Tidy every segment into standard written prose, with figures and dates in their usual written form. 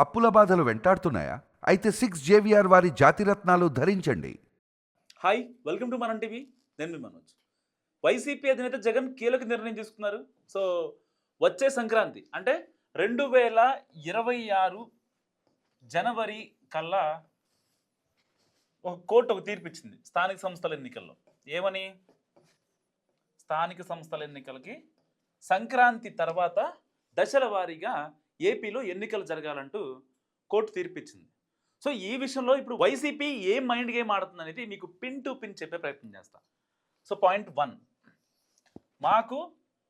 అప్పుల బాధలు వెంటాడుతున్నాయా? అయితే 6 JVR వారి జాతిరత్నాలు ధరించండి. హాయ్, వెల్కమ్ టు మనం టీవీ. నేను మీ మనోజ్. వైసీపీ అధినేత జగన్ కీలక నిర్ణయం తీసుకున్నారు. సో వచ్చే సంక్రాంతి అంటే 2026 జనవరి కల్లా ఒక కోర్టు ఒక తీర్పు ఇచ్చింది స్థానిక సంస్థల ఎన్నికల్లో. ఏమని? స్థానిక సంస్థల ఎన్నికలకి సంక్రాంతి తర్వాత దశల వారీగా ఏపీలో ఎన్నికలు జరగాలంటూ కోర్టు తీర్పిచ్చింది. సో ఈ విషయంలో ఇప్పుడు వైసీపీ ఏ మైండ్ గేమ్ ఆడుతుంది అనేది మీకు పిన్ టు పిన్ చెప్పే ప్రయత్నం చేస్తా. సో పాయింట్ 1, మాకు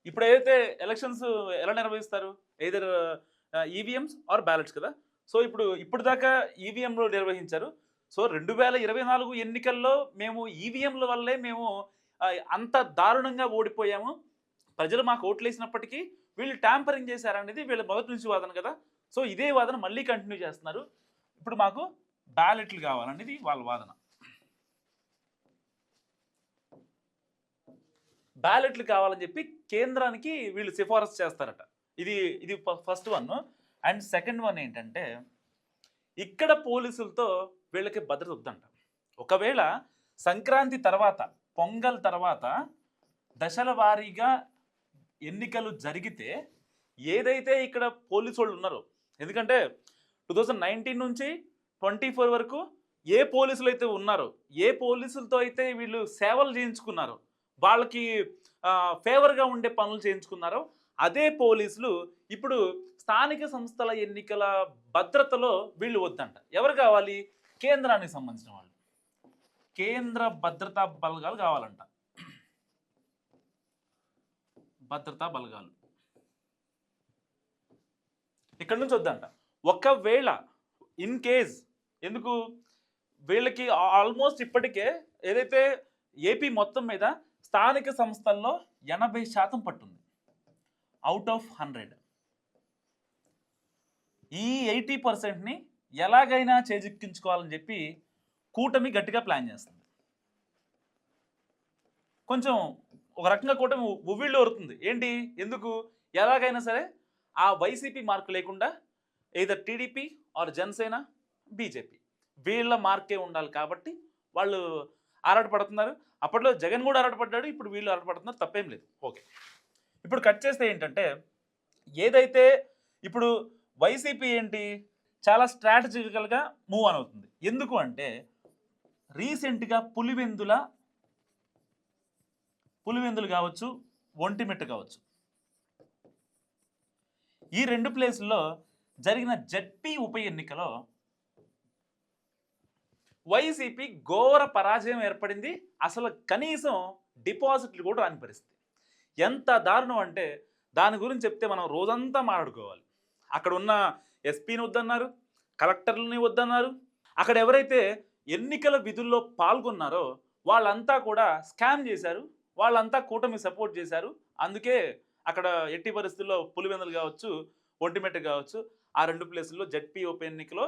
ఇప్పుడు ఏదైతే ఎలక్షన్స్ ఎలా నిర్వహిస్తారు, ఎయిదర్ ఈవీఎంస్ ఆర్ బ్యాలెట్స్ కదా. సో ఇప్పుడు దాకా ఈవీఎంలో నిర్వహించారు. సో 2024 ఎన్నికల్లో మేము ఈవీఎంల వల్లే మేము అంత దారుణంగా ఓడిపోయాము, ప్రజలు మాకు ఓట్లు వేసినప్పటికీ వీళ్ళు ట్యాంపరింగ్ చేశారనేది వీళ్ళ మొదటి నుంచి వాదన కదా. సో ఇదే వాదన మళ్ళీ కంటిన్యూ చేస్తున్నారు. ఇప్పుడు మాకు బ్యాలెట్లు కావాలనేది వాళ్ళ వాదన. బ్యాలెట్లు కావాలని చెప్పి కేంద్రానికి వీళ్ళు సిఫారసు చేస్తారట. ఇది first one. And second one ఏంటంటే, ఇక్కడ పోలీసులతో వీళ్ళకి భద్రత వద్దంట. ఒకవేళ సంక్రాంతి తర్వాత, పొంగల్ తర్వాత దశల వారీగా ఎన్నికలు జరిగితే ఏదైతే ఇక్కడ పోలీసు వాళ్ళు ఉన్నారో, ఎందుకంటే 2019 నుంచి 24 వరకు ఏ పోలీసులు అయితే ఉన్నారో, ఏ పోలీసులతో అయితే వీళ్ళు సేవలు చేయించుకున్నారో, వాళ్ళకి ఫేవర్గా ఉండే పనులు చేయించుకున్నారో అదే పోలీసులు ఇప్పుడు స్థానిక సంస్థల ఎన్నికల భద్రతలో వీళ్ళు వద్దంట. ఎవరు కావాలి? కేంద్రానికి సంబంధించిన వాళ్ళు, కేంద్ర భద్రతా బలగాలు కావాలంట. భద్రతా బలగాలు ఇక్కడ నుంచి వద్దంట. ఒకవేళ ఇన్ కేస్, ఎందుకు వీళ్ళకి ఆల్మోస్ట్ ఇప్పటికే ఏదైతే ఏపీ మొత్తం మీద స్థానిక సంస్థల్లో 80% పట్టుంది అవుట్ ఆఫ్ 100. ఈ 80%ని ఎలాగైనా చేజిక్కించుకోవాలని చెప్పి కూటమి గట్టిగా ప్లాన్ చేస్తుంది. కొంచెం ఒక రకంగా కూటమి ఉవ్విళ్ళు ఊరుతుంది. ఏంటి? ఎందుకు? ఎలాగైనా సరే ఆ వైసీపీ మార్కు లేకుండా either TDP or Janasena, BJP వీళ్ళ మార్కే ఉండాలి కాబట్టి వాళ్ళు ఆరాటపడుతున్నారు. అప్పట్లో జగన్ కూడా ఆరాటపడ్డాడు, ఇప్పుడు వీళ్ళు ఆరాటపడుతున్నారు. తప్పేం లేదు. ఓకే, ఇప్పుడు కట్ చేస్తే ఏంటంటే, ఏదైతే ఇప్పుడు వైసీపీ ఏంటి, చాలా స్ట్రాటజికల్గా మూవ్ ఆన్ అవుతుంది. ఎందుకు అంటే, రీసెంట్గా పులివెందులు కావచ్చు, ఒంటిమిట్ట కావచ్చు, ఈ 2 ప్లేసుల్లో జరిగిన జడ్పీ ఉప ఎన్నికలో వైసీపీ ఘోర పరాజయం ఏర్పడింది. అసలు కనీసం డిపాజిట్లు కూడా రాని పరిస్థితి. ఎంత దారుణం అంటే దాని గురించి చెప్తే మనం రోజంతా మాట్లాడుకోవాలి. అక్కడ ఉన్న ఎస్పీని వద్దన్నారు, కలెక్టర్లని వద్దన్నారు. అక్కడ ఎవరైతే ఎన్నికల విధుల్లో పాల్గొన్నారో వాళ్ళంతా కూడా స్కామ్ చేశారు, వాళ్ళంతా కూటమి సపోర్ట్ చేశారు. అందుకే అక్కడ ఎట్టి పరిస్థితుల్లో పులివెందులు కావచ్చు, ఒంటిమిట్ట కావచ్చు, ఆ 2 ప్లేసుల్లో జడ్పీ ఉప ఎన్నికలో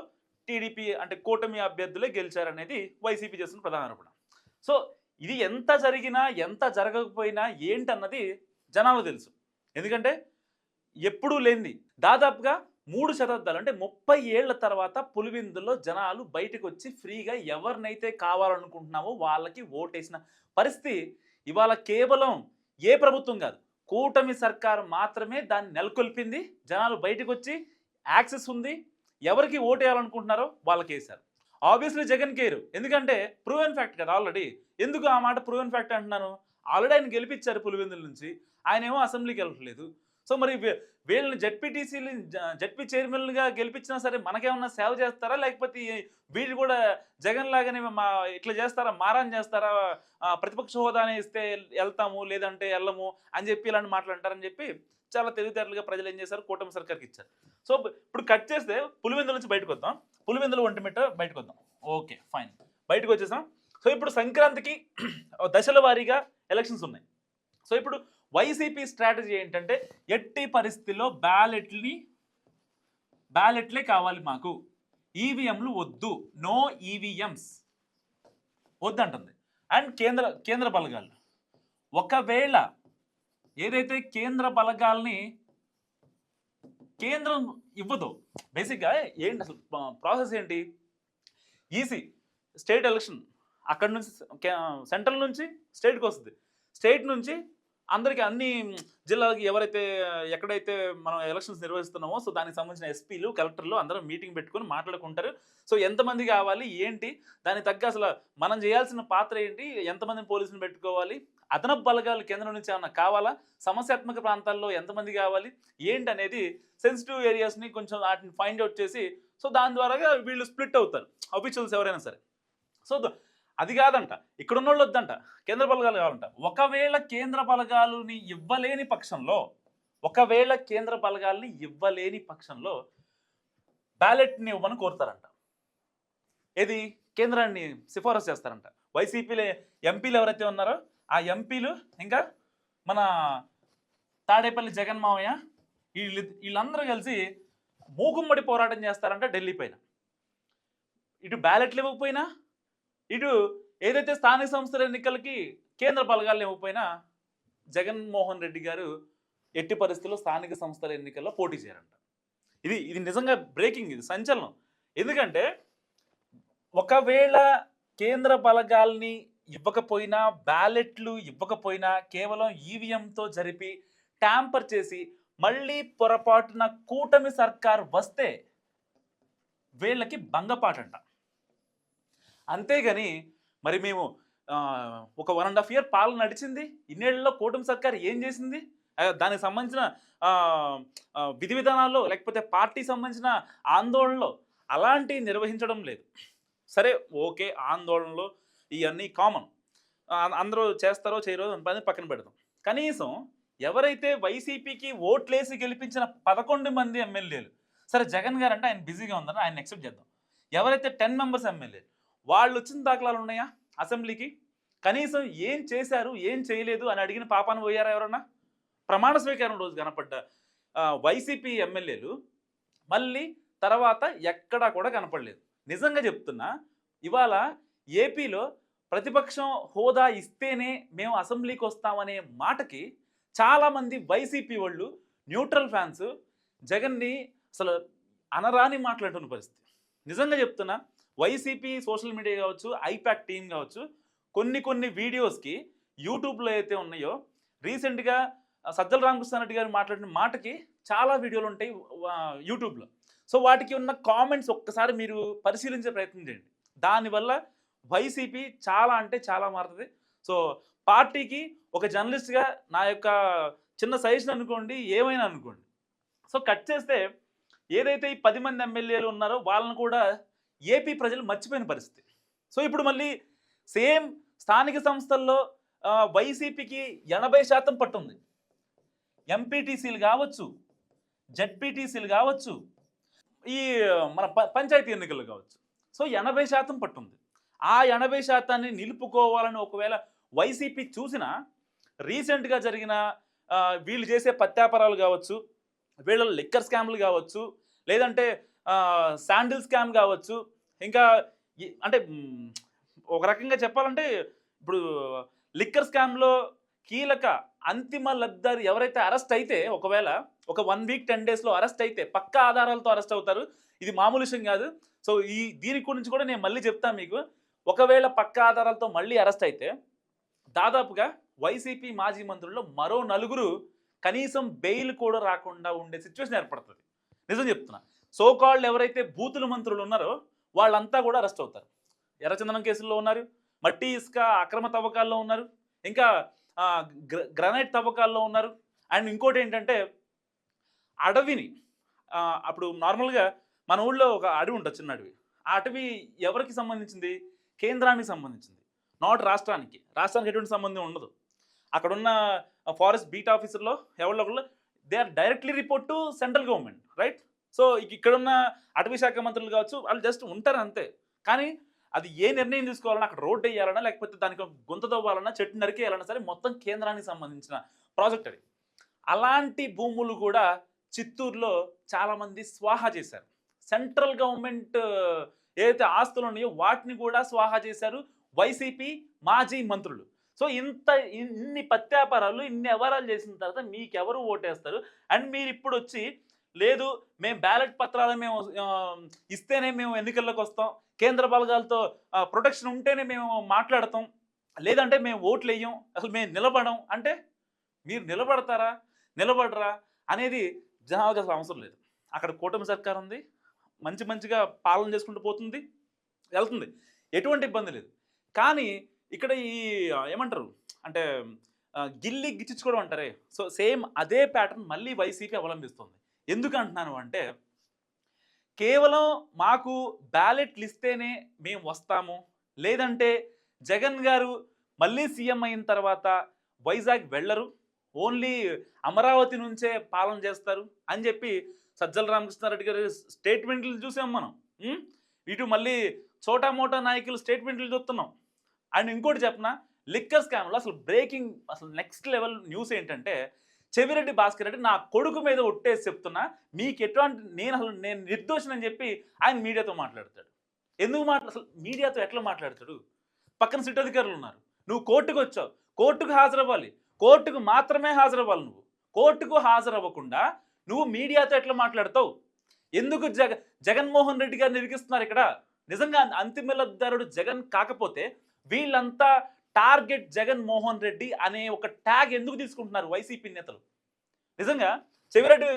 టీడీపీ అంటే కూటమి అభ్యర్థులే గెలిచారనేది వైసీపీ చేస్తున్న ప్రధాన ఆరోపణ. సో ఇది ఎంత జరిగినా ఎంత జరగకపోయినా ఏంటన్నది జనాలకు తెలుసు. ఎందుకంటే ఎప్పుడూ లేనిది దాదాపుగా 3 శతాబ్దాలు అంటే 30 ఏళ్ల తర్వాత పులివెందుల్లో జనాలు బయటకు వచ్చి ఫ్రీగా ఎవరినైతే కావాలనుకుంటున్నామో వాళ్ళకి ఓటేసిన పరిస్థితి ఇవాళ కేవలం ఏ ప్రభుత్వం కాదు, కూటమి సర్కారు మాత్రమే దాన్ని నెలకొల్పింది. జనాలు బయటకు వచ్చి యాక్సెస్ ఉంది, ఎవరికి ఓటేయాలనుకుంటున్నారో వాళ్ళకి వేశారు. ఆబ్వియస్లీ జగన్ కేరు, ఎందుకంటే ప్రూవెన్ ఫ్యాక్ట్ కదా ఆల్రెడీ. ఎందుకు ఆ మాట ప్రూవెన్ ఫ్యాక్ట్ అంటున్నాను? ఆల్రెడీ ఆయన గెలిపించారు పులివెందుల నుంచి, ఆయన ఏమో అసెంబ్లీకి వెళ్ళట్లేదు. సో మరి వీళ్ళని జడ్పీ చైర్మన్లుగా గెలిపించినా సరే మనకేమన్నా సేవ చేస్తారా, లేకపోతే వీళ్ళు కూడా జగన్ లాగానే ఇట్లా చేస్తారా, మారాన్ చేస్తారా, ప్రతిపక్ష హోదానే ఇస్తే వెళ్తాము లేదంటే వెళ్ళము అని చెప్పి ఇలాంటి మాట్లాడంటారని చెప్పి చాలా తెలివితేటలుగా ప్రజలు ఏం చేశారు, కూటమి సర్కార్కి ఇచ్చారు. సో ఇప్పుడు కట్ చేస్తే పులివెందుల నుంచి బయటకు వద్దాం, పులివెందులు ఒంటిమిట్ట బయటకు వద్దాం. ఓకే ఫైన్, బయటకు వచ్చేసాం. సో ఇప్పుడు సంక్రాంతికి దశల వారీగా ఎలక్షన్స్ ఉన్నాయి. సో ఇప్పుడు వైసీపీ స్ట్రాటజీ ఏంటంటే, ఎట్టి పరిస్థితుల్లో బ్యాలెట్లే కావాలి మాకు, ఈవీఎంలు వద్దు, నో ఈవీఎంస్ వద్దంటుంది. అండ్ కేంద్ర బలగాలు, ఒకవేళ ఏదైతే కేంద్ర బలగాల్ని కేంద్రం ఇవ్వదు. బేసిక్‌గా ఏంటి అసలు ప్రాసెస్ ఏంటి? ఈసీ స్టేట్ ఎలక్షన్ అక్కడి నుంచి సెంట్రల్ నుంచి స్టేట్‌కి వస్తది. స్టేట్ నుంచి అందరికి అన్ని జిల్లాలకి ఎవరైతే ఎక్కడైతే మనం ఎలక్షన్స్ నిర్వహిస్తున్నామో సో దానికి సంబంధించిన ఎస్పీలు, కలెక్టర్లు అందరూ మీటింగ్ పెట్టుకొని మాట్లాడుకుంటారు. సో ఎంతమంది కావాలి? ఏంటి? దానికి తగ్గ అసలు మనం చేయాల్సిన పాత్ర ఏంటి? ఎంతమందిని పోలీసులను పెట్టుకోవాలి? అదనపు బలగాలు కేంద్రం నుంచి ఏమన్నా కావాలా? సమస్యాత్మక ప్రాంతాల్లో ఎంతమంది కావాలి? ఏంటనేది సెన్సిటివ్ ఏరియాస్‌ని కొంచెం వాటిని ఫైండ్ ఔట్ చేసి సో దాని ద్వారాగా వీళ్ళు స్ప్లిట్ అవుతారు. ఆఫీషియల్స్ ఎవరైనా సరే. సో అది కాదంట. ఇక్కడున్నోళ్ళు వద్దంట. కేంద్ర బలగాలు కావాలంట. ఒకవేళ కేంద్ర బలగాలని ఇవ్వలేని పక్షంలో బ్యాలెట్‌ని ఇవ్వమని కోరుతారంట. ఏది? కేంద్రాన్ని సిఫారసు చేస్తారంట. వైసీపీలో ఎంపీలు ఎవరైతే ఉన్నారో ఆ ఎంపీలు ఇంకా మన తాడేపల్లి జగన్ మావయ్య వీళ్ళందరూ కలిసి మూకుమ్మడి పోరాటం చేస్తారంట ఢిల్లీ పైన. ఇటు బ్యాలెట్లు ఇవ్వకపోయినా ఇటు ఏదైతే స్థానిక సంస్థల ఎన్నికలకి కేంద్ర బలగాలు ఇవ్వకపోయినా జగన్మోహన్ రెడ్డి గారు ఎట్టి పరిస్థితుల్లో స్థానిక సంస్థల ఎన్నికల్లో పోటీ చేయరంట. ఇది నిజంగా బ్రేకింగ్, ఇది సంచలనం. ఎందుకంటే ఒకవేళ కేంద్ర బలగాల్ని ఇవ్వకపోయినా, బ్యాలెట్లు ఇవ్వకపోయినా కేవలం ఈవీఎంతో జరిపి ట్యాంపర్ చేసి మళ్ళీ పొరపాటున కూటమి సర్కార్ వస్తే వీళ్ళకి భంగపాటంట. అంతేగాని మరి మేము ఒక 1.5 ఇయర్ పాలన నడిచింది. ఇన్నేళ్లలో కూటమి సర్కార్ ఏం చేసింది? దానికి సంబంధించిన విధి విధానాల్లో లేకపోతే పార్టీ సంబంధించిన ఆందోళనలో అలాంటివి నిర్వహించడం లేదు. సరే ఓకే, ఆందోళనలు ఇవన్నీ కామన్, అందరూ చేస్తారో చేయరో అని పక్కన పెడదాం. కనీసం ఎవరైతే వైసీపీకి ఓట్లేసి గెలిపించిన 11 మంది ఎమ్మెల్యేలు, సరే జగన్ గారు అంటే ఆయన బిజీగా ఉందని ఆయన యాక్సెప్ట్ చేద్దాం. ఎవరైతే 10 మెంబర్స్ ఎమ్మెల్యేలు వాళ్ళు వచ్చిన దాఖలాలు ఉన్నాయా అసెంబ్లీకి? కనీసం ఏం చేశారు, ఏం చేయలేదు అని అడిగిన పాపాన పోయారా ఎవరన్నా? ప్రమాణ స్వీకారం రోజు కనపడ్డ వైసీపీ ఎమ్మెల్యేలు మళ్ళీ తర్వాత ఎక్కడా కూడా కనపడలేదు. నిజంగా చెప్తున్నా, ఇవాళ ఏపీలో ప్రతిపక్షం హోదా ఇస్తేనే మేము అసెంబ్లీకి వస్తామనే మాటకి చాలామంది వైసీపీ వాళ్ళు న్యూట్రల్ ఫ్యాన్స్ జగన్ని అసలు అనరాని మాట్లాడుతున్న పరిస్థితి. నిజంగా చెప్తున్నా, వైసీపీ సోషల్ మీడియా కావచ్చు, ఐపాక్ టీం కావచ్చు, కొన్ని వీడియోస్కి యూట్యూబ్లో అయితే ఉన్నాయో రీసెంట్గా సజ్జల రామకృష్ణారెడ్డి గారు మాట్లాడిన మాటకి చాలా వీడియోలు ఉంటాయి యూట్యూబ్లో. సో వాటికి ఉన్న కామెంట్స్ ఒక్కసారి మీరు పరిశీలించే ప్రయత్నం చేయండి. దానివల్ల వైసీపీ చాలా అంటే చాలా మారుతుంది. సో పార్టీకి ఒక జర్నలిస్ట్గా నా యొక్క చిన్న సజెషన్ అనుకోండి, ఏమైనా అనుకోండి. సో కట్ చేస్తే ఏదైతే ఈ 10 మంది ఎమ్మెల్యేలు ఉన్నారో వాళ్ళని కూడా ఏపీ ప్రజలు మర్చిపోయిన పరిస్థితి. సో ఇప్పుడు మళ్ళీ సేమ్ స్థానిక సంస్థల్లో వైసీపీకి 80% పట్టుంది. ఎంపీటీసీలు కావచ్చు, జెడ్పీటీసీలు కావచ్చు, ఈ మన పంచాయతీ ఎన్నికలు కావచ్చు. సో 80% పట్టుంది. ఆ 80% నిలుపుకోవాలని ఒకవేళ వైసీపీ చూసినా రీసెంట్గా జరిగిన వీళ్ళు చేసే పత్యాపరాలు కావచ్చు, వీళ్ళ లిక్కర్ స్కామ్లు కావచ్చు, లేదంటే శాండిల్ స్కామ్ కావచ్చు, ఇంకా అంటే ఒక రకంగా చెప్పాలంటే ఇప్పుడు లిక్కర్ స్కామ్లో కీలక అంతిమ లబ్ధారు ఎవరైతే అరెస్ట్ అయితే, ఒకవేళ ఒక 1 వీక్ 10 డేస్లో అరెస్ట్ అయితే పక్కా ఆధారాలతో అరెస్ట్ అవుతారు. ఇది మామూలు విషయం కాదు. సో దీని గురించి కూడా నేను మళ్ళీ చెప్తాను మీకు. ఒకవేళ పక్కా ఆధారాలతో మళ్ళీ అరెస్ట్ అయితే దాదాపుగా వైసీపీ మాజీ మంత్రుల్లో మరో 4 కనీసం బెయిల్ కూడా రాకుండా ఉండే సిచ్యువేషన్ ఏర్పడుతుంది. నిజం చెప్తున్నా. సోకాల్డ్ ఎవరైతే బూతుల మంత్రులు ఉన్నారో వాళ్ళంతా కూడా అరెస్ట్ అవుతారు. ఎర్రచందనం కేసుల్లో ఉన్నారు, మట్టి ఇసుక అక్రమ తవ్వకాల్లో ఉన్నారు, ఇంకా గ్రనైట్ తవ్వకాల్లో ఉన్నారు. అండ్ ఇంకోటి ఏంటంటే అడవిని అప్పుడు నార్మల్గా మన ఊళ్ళో ఒక అడవి ఉంటుంది, చిన్న అడవి. ఆ అటవీ ఎవరికి సంబంధించింది? కేంద్రానికి సంబంధించింది, నాట్ రాష్ట్రానికి. రాష్ట్రానికి ఎటువంటి సంబంధం ఉండదు. అక్కడున్న ఫారెస్ట్ బీట్ ఆఫీసర్లో ఎవరిలో they are directly report to central government, right? So ఇక్కడున్న అటవీ శాఖ మంత్రులు కావచ్చు, వాళ్ళు జస్ట్ ఉంటారు అంతే. కానీ అది ఏ నిర్ణయం తీసుకోవాలన్నా, అక్కడ రోడ్డు వేయాలన్నా, లేకపోతే దానికి గుంత తవ్వాలన్నా, చెట్టు నరికేయాలన్నా సరే మొత్తం కేంద్రానికి సంబంధించిన ప్రాజెక్ట్ అది. అలాంటి భూములు కూడా చిత్తూరులో చాలామంది స్వాహా చేశారు. సెంట్రల్ గవర్నమెంట్ ఏదైతే ఆస్తులు ఉన్నాయో వాటిని కూడా స్వాహా చేశారు వైసీపీ మాజీ మంత్రులు. సో ఇన్ని పత్యాపారాలు, ఇన్ని వ్యవహారాలు చేసిన తర్వాత మీకెవరు ఓటేస్తారు? అండ్ మీరు ఇప్పుడు వచ్చి లేదు మేము బ్యాలెట్ పత్రాలు మేము ఇస్తేనే మేము ఎన్నికల్లోకి వస్తాం, కేంద్ర బలగాలతో ప్రొటెక్షన్ ఉంటేనే మేము మాట్లాడతాం, లేదంటే మేము ఓట్లు వేయం, అసలు మేము నిలబడం అంటే మీరు నిలబడతారా నిలబడరా అనేది జనాలకు అసలు అవసరం లేదు. అక్కడ కూటమి సర్కార్ ఉంది, మంచిగా పాలన చేసుకుంటూ పోతుంది, వెళ్తుంది, ఎటువంటి ఇబ్బంది లేదు. కానీ ఇక్కడ ఈ ఏమంటారు అంటే గిల్లి గిచ్చుకోవడం అంటారే, సో సేమ్ అదే ప్యాటర్న్ మళ్ళీ వైసీపీ అవలంబిస్తుంది. ఎందుకు అంటున్నాను అంటే, కేవలం మాకు బ్యాలెట్లు ఇస్తేనే మేము వస్తాము, లేదంటే జగన్ గారు మళ్ళీ సీఎం అయిన తర్వాత వైజాగ్ వెళ్ళరు, ఓన్లీ అమరావతి నుంచే పాలన చేస్తారు అని చెప్పి సజ్జల రామకృష్ణారెడ్డి గారి స్టేట్మెంట్లు చూసాం మనం. ఇటు మళ్ళీ చోటా మోటా నాయకులు స్టేట్మెంట్లు చూస్తున్నాం. అండ్ ఇంకోటి చెప్పిన లిక్కర్ స్కామ్లో అసలు బ్రేకింగ్, అసలు నెక్స్ట్ లెవెల్ న్యూస్ ఏంటంటే, చెవిరెడ్డి భాస్కర్ రెడ్డి నా కొడుకు మీద ఒట్టేసి చెప్తున్నా, మీకు ఎటువంటి నేను నిర్దోషిని చెప్పి ఆయన మీడియాతో మాట్లాడతాడు. ఎందుకు అసలు మీడియాతో ఎట్లా మాట్లాడతాడు? పక్కన సిట్ అధికారులు ఉన్నారు, నువ్వు కోర్టుకు వచ్చావు, కోర్టుకు హాజరవ్వాలి, కోర్టుకు మాత్రమే హాజరవ్వాలి. నువ్వు కోర్టుకు హాజరవ్వకుండా నువ్వు మీడియాతో ఎట్లా మాట్లాడతావు? ఎందుకు జగన్మోహన్ రెడ్డి గారిని ఇరికిస్తున్నారు ఇక్కడ? నిజంగా అంతిమ లబ్ధిదారుడు జగన్ కాకపోతే వీళ్ళంతా టార్గెట్ జగన్మోహన్ రెడ్డి అనే ఒక ట్యాగ్ ఎందుకు తీసుకుంటున్నారు వైసీపీ నేతలు? నిజంగా చెవిరెడ్డి,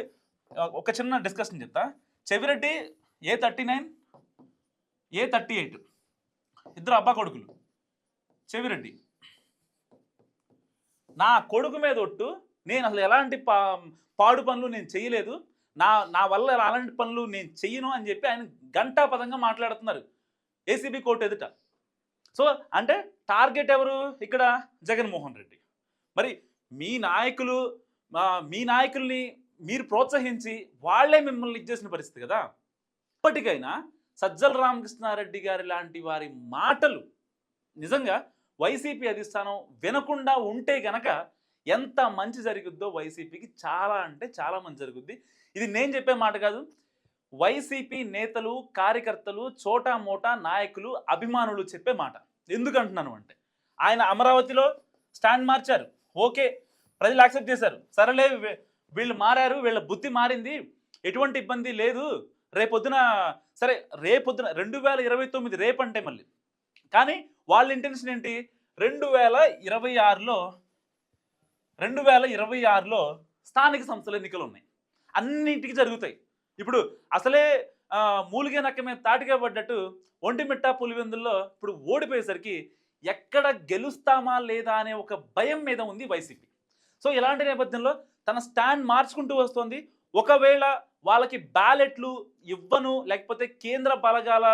ఒక చిన్న డిస్కషన్ చెప్తా. చెవిరెడ్డి A39 A38 ఇద్దరు అబ్బా కొడుకులు. చెవిరెడ్డి నా కొడుకు మీద ఒట్టు, నేను అసలు ఎలాంటి పాడు పనులు నేను చేయలేదు, నా వల్ల అలాంటి పనులు నేను చెయ్యను అని చెప్పి ఆయన గంటాపదంగా మాట్లాడుతున్నారు ఏసీబీ కోర్టు ఎదుట. సో అంటే టార్గెట్ ఎవరు ఇక్కడ? జగన్మోహన్ రెడ్డి. మరి మీ నాయకుల్ని మీరు ప్రోత్సహించి వాళ్ళే మిమ్మల్ని ఇచ్చేసిన పరిస్థితి కదా. ఇప్పటికైనా సజ్జల రామకృష్ణారెడ్డి గారి లాంటి వారి మాటలు నిజంగా వైసీపీ అధిష్టానం వినకుండా ఉంటే గనక ఎంత మంచి జరుగుద్దో వైసీపీకి, చాలా అంటే చాలా మంచి జరుగుద్ది. ఇది నేను చెప్పే మాట కాదు, వైసీపీ నేతలు, కార్యకర్తలు, చోటా మోటా నాయకులు, అభిమానులు చెప్పే మాట. ఎందుకు అంటున్నాను అంటే, ఆయన అమరావతిలో స్టాండ్ మార్చారు, ఓకే, ప్రజలు యాక్సెప్ట్ చేశారు, సరేలే వీళ్ళు మారారు, వీళ్ళ బుద్ధి మారింది, ఎటువంటి ఇబ్బంది లేదు, రేపొద్దున సరే, రేపొద్దున 2029 రేపు అంటే మళ్ళీ. కానీ వాళ్ళ ఇంటెన్షన్ ఏంటి? 2026లో స్థానిక సంస్థల ఎన్నికలు ఉన్నాయి, అన్నింటికి జరుగుతాయి. ఇప్పుడు అసలే మూలిగే నక్క మీద తాటిగా పడ్డట్టు ఒంటిమిట్ట పులివెందుల్లో ఇప్పుడు ఓడిపోయేసరికి ఎక్కడ గెలుస్తామా లేదా అనే ఒక భయం మీద ఉంది వైసీపీ. సో ఇలాంటి నేపథ్యంలో తన స్టాండ్ మార్చుకుంటూ వస్తుంది. ఒకవేళ వాళ్ళకి బ్యాలెట్లు ఇవ్వను, లేకపోతే కేంద్ర బలగాల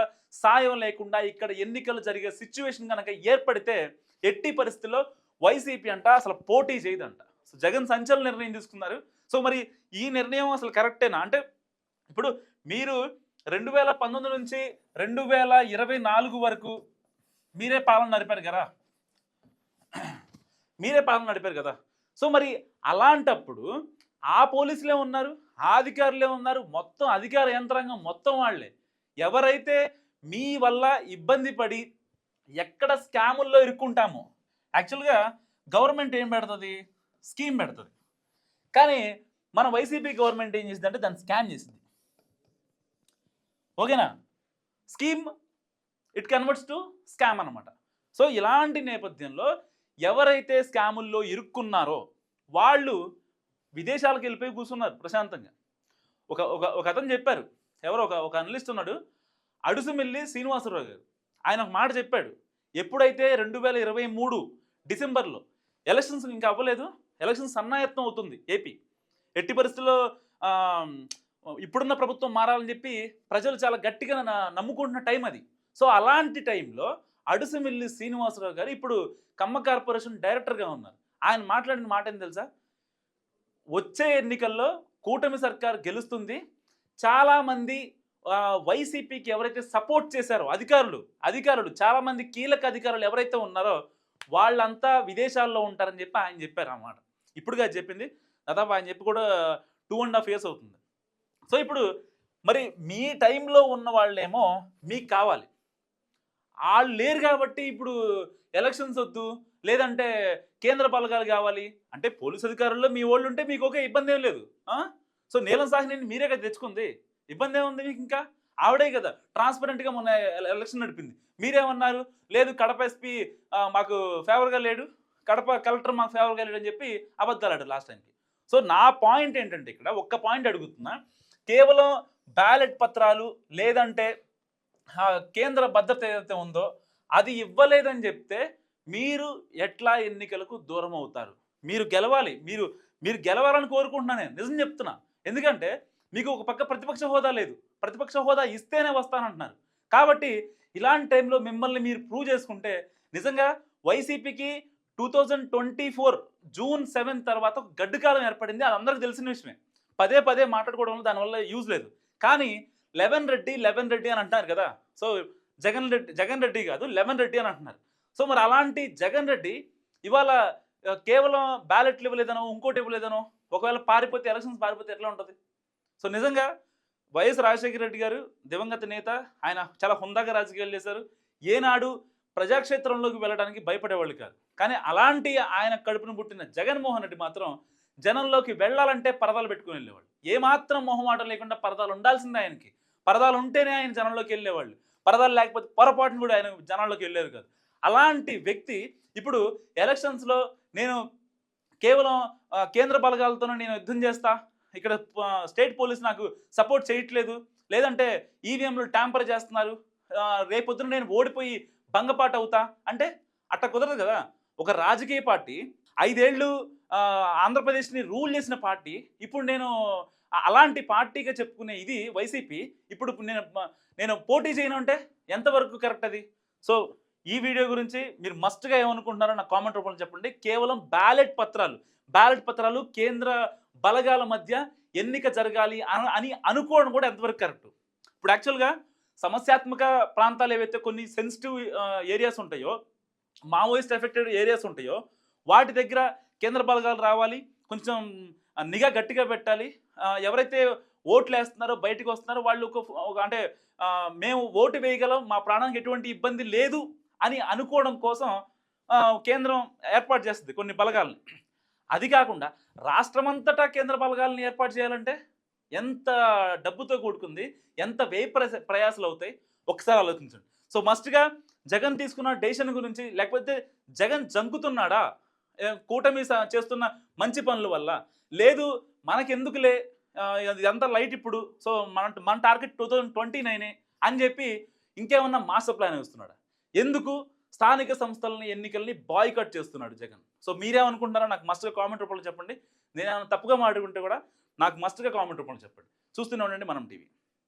సాయం లేకుండా ఇక్కడ ఎన్నికలు జరిగే సిచ్యువేషన్ కనుక ఏర్పడితే ఎట్టి పరిస్థితుల్లో వైసీపీ అంట అసలు పోటీ చేయదంట. సో జగన్ సంచలన నిర్ణయం తీసుకున్నారు. సో మరి ఈ నిర్ణయం అసలు కరెక్టేనా అంటే, ఇప్పుడు మీరు 2019 నుంచి 2024 వరకు మీరే పాలన నడిపారు కదా. సో మరి అలాంటప్పుడు ఆ పోలీసులే ఉన్నారు, ఆ అధికారులే ఉన్నారు, మొత్తం అధికార యంత్రాంగం మొత్తం వాళ్ళే. ఎవరైతే మీ వల్ల ఇబ్బంది పడి ఎక్కడ స్కాముల్లో ఇరుక్కుంటామో, యాక్చువల్గా గవర్నమెంట్ ఏం పెడుతుంది? స్కీమ్ పెడుతుంది. కానీ మన వైసీపీ గవర్నమెంట్ ఏం చేసింది అంటే దాన్ని స్కామ్ చేసింది. ఓకేనా? Scheme it converts to scam అనమాట. సో ఇలాంటి నేపథ్యంలో ఎవరైతే స్కాముల్లో ఇరుక్కున్నారో వాళ్ళు విదేశాలకు వెళ్ళిపోయి కూర్చున్నారు ప్రశాంతంగా. ఒక అతను చెప్పారు, ఎవరో ఒక అనలిస్ట్ ఉన్నాడు, అడుసుమిల్లి శ్రీనివాసరావు గారు. ఆయన ఒక మాట చెప్పాడు, ఎప్పుడైతే 2023 డిసెంబర్లో ఎలక్షన్స్ ఇంకా అవ్వలేదు, ఎలక్షన్స్ సన్నాయత్నం అవుతుంది ఏపీ, ఎట్టి పరిస్థితుల్లో ఇప్పుడున్న ప్రభుత్వం మారాలని చెప్పి ప్రజలు చాలా గట్టిగా నమ్ముకుంటున్న టైం అది. సో అలాంటి టైంలో అడుసుమిల్లి శ్రీనివాసరావు గారు ఇప్పుడు కమ్మ కార్పొరేషన్ డైరెక్టర్గా ఉన్నారు. ఆయన మాట్లాడిన మాట ఏం తెలుసా? వచ్చే ఎన్నికల్లో కూటమి సర్కార్ గెలుస్తుంది, చాలామంది వైసీపీకి ఎవరైతే సపోర్ట్ చేశారో అధికారులు చాలామంది కీలక అధికారులు ఎవరైతే ఉన్నారో వాళ్ళంతా విదేశాల్లో ఉంటారని చెప్పి ఆయన చెప్పారు అన్నమాట. ఇప్పుడుగా చెప్పింది, దాదాపు ఆయన చెప్పి కూడా 2.5 years అవుతుంది. సో ఇప్పుడు మరి మీ టైంలో ఉన్న వాళ్ళేమో మీకు కావాలి, వాళ్ళు లేరు కాబట్టి ఇప్పుడు ఎలక్షన్స్ వద్దు, లేదంటే కేంద్ర బలగాలు కావాలి అంటే పోలీసు అధికారుల్లో మీ వాళ్ళు ఉంటే మీకు ఒకే ఇబ్బంది ఏం లేదు. సో నీలం సాహ్నిని మీరే కదా తెచ్చుకుంది, ఇబ్బంది ఏముంది మీకు? ఇంకా ఆవిడే కదా ట్రాన్స్పరెంట్గా మొన్న ఎలక్షన్ నడిపింది. మీరేమన్నారు? లేదు కడప ఎస్పీ మాకు ఫేవర్గా లేడు, కడప కలెక్టర్ మాకు ఫేవర్గా లేడు అని చెప్పి అబద్ధాలు ఆడారు లాస్ట్ టైంకి. సో నా పాయింట్ ఏంటంటే ఇక్కడ ఒక్క పాయింట్ అడుగుతున్నా, కేవలం బ్యాలెట్ పత్రాలు లేదంటే కేంద్ర భద్రత ఏదైతే ఉందో అది ఇవ్వలేదని చెప్తే మీరు ఎట్లా ఎన్నికలకు దూరం అవుతారు? మీరు గెలవాలి, మీరు గెలవాలని కోరుకుంటున్నా, నేను నిజం చెప్తున్నా. ఎందుకంటే మీకు ఒక పక్క ప్రతిపక్ష హోదా లేదు, ప్రతిపక్ష హోదా ఇస్తేనే వస్తానంటున్నారు. కాబట్టి ఇలాంటి టైంలో మిమ్మల్ని మీరు ప్రూవ్ చేసుకుంటే నిజంగా వైసీపీకి 2024 జూన్ 7 తర్వాత ఒక గడ్డు కాలం ఏర్పడింది. అది అందరికీ తెలిసిన విషయమే. పదే పదే మాట్లాడుకోవడం వల్ల దానివల్ల యూజ్ లేదు. కానీ లెవెన్ రెడ్డి అని అంటున్నారు కదా. సో జగన్ రెడ్డి కాదు, లెవెన్ రెడ్డి అని అంటున్నారు. సో మరి అలాంటి జగన్ రెడ్డి ఇవాళ కేవలం బ్యాలెట్లు ఇవ్వలేదనో ఇంకోటి ఇవ్వలేదనో ఒకవేళ పారిపోతే ఎలక్షన్స్ పారిపోతే ఎట్లా ఉంటుంది? సో నిజంగా వైఎస్ రాజశేఖర రెడ్డి గారు దివంగత నేత, ఆయన చాలా హుందాగా రాజకీయాలు చేశారు. ఏనాడు ప్రజాక్షేత్రంలోకి వెళ్ళడానికి భయపడేవాళ్ళు కాదు. కానీ అలాంటి ఆయన కడుపును పుట్టిన జగన్మోహన్ రెడ్డి మాత్రం జనంలోకి వెళ్ళాలంటే పరదాలు పెట్టుకుని వెళ్ళేవాళ్ళు. ఏమాత్రం మొహమాటం లేకుండా పరదాలు ఉండాల్సిందే ఆయనకి. పరదాలు ఉంటేనే ఆయన జనంలోకి వెళ్ళేవాళ్ళు. పరదాలు లేకపోతే పొరపాటును కూడా ఆయన జనంలోకి వెళ్ళేది కాదు. అలాంటి వ్యక్తి ఇప్పుడు ఎలక్షన్స్లో నేను కేవలం కేంద్ర బలగాలతోనే నేను యుద్ధం చేస్తా, ఇక్కడ స్టేట్ పోలీస్ నాకు సపోర్ట్ చేయట్లేదు, లేదంటే ఈవీఎంలు ట్యాంపర్ చేస్తున్నారు, రేపొద్దున నేను ఓడిపోయి భంగపాటు అవుతా అంటే అట్లా కుదరదు కదా. ఒక రాజకీయ పార్టీ 5 ఏళ్ళు ఆంధ్రప్రదేశ్ని రూల్ చేసిన పార్టీ, ఇప్పుడు నేను అలాంటి పార్టీగా చెప్పుకునే ఇది వైసీపీ, ఇప్పుడు నేను పోటీ చేయను అంటే ఎంతవరకు కరెక్ట్ అది? సో ఈ వీడియో గురించి మీరు మస్ట్గా ఏమనుకుంటున్నారో నాకు కామెంట్ రూపంలో చెప్పండి. కేవలం బ్యాలెట్ పత్రాలు కేంద్ర బలగాల మధ్య ఎన్నిక జరగాలి అని అనుకోవడం కూడా ఎంతవరకు కరెక్ట్? ఇప్పుడు యాక్చువల్గా సమస్యాత్మక ప్రాంతాలు ఏవైతే కొన్ని సెన్సిటివ్ ఏరియాస్ ఉంటాయో, మావోయిస్ట్ ఎఫెక్టెడ్ ఏరియాస్ ఉంటాయో, వాటి దగ్గర కేంద్ర బలగాలు రావాలి, కొంచెం నిఘా గట్టిగా పెట్టాలి. ఎవరైతే ఓట్లు వేస్తున్నారో బయటకు వస్తున్నారో వాళ్ళు అంటే మేము ఓటు వేయగలం, మా ప్రాణానికి ఎటువంటి ఇబ్బంది లేదు అని అనుకోవడం కోసం కేంద్రం ఏర్పాటు చేస్తుంది కొన్ని బలగాలని. అది కాకుండా రాష్ట్రమంతటా కేంద్ర బలగాలను ఏర్పాటు చేయాలంటే ఎంత డబ్బుతో కూడుకుంది, ఎంత వ్యయ ప్రయాసాలు అవుతాయి ఒకసారి ఆలోచించండి. సో మస్ట్గా జగన్ తీసుకున్న డెసిషన్ గురించి, లేకపోతే జగన్ జంకుతున్నాడా కూటమి చేస్తున్న మంచి పనుల వల్ల, లేదు మనకెందుకులే ఇదంతా లైట్ ఇప్పుడు, సో మన టార్గెట్ 2029 అని చెప్పి ఇంకేమన్నా మాస్టర్ ప్లాన్ వేస్తున్నాడా? ఎందుకు స్థానిక సంస్థలని ఎన్నికల్ని బాయ్కట్ చేస్తున్నాడు జగన్? సో మీరేమనుకుంటున్నారో నాకు మస్ట్గా కామెంట్ రూపంలో చెప్పండి. నేను తప్పుగా మాట్లాడుకుంటే కూడా నాకు మస్ట్గా కామెంట్ రూపంలో చెప్పండి. చూస్తూనే ఉండండి మనం టీవీ.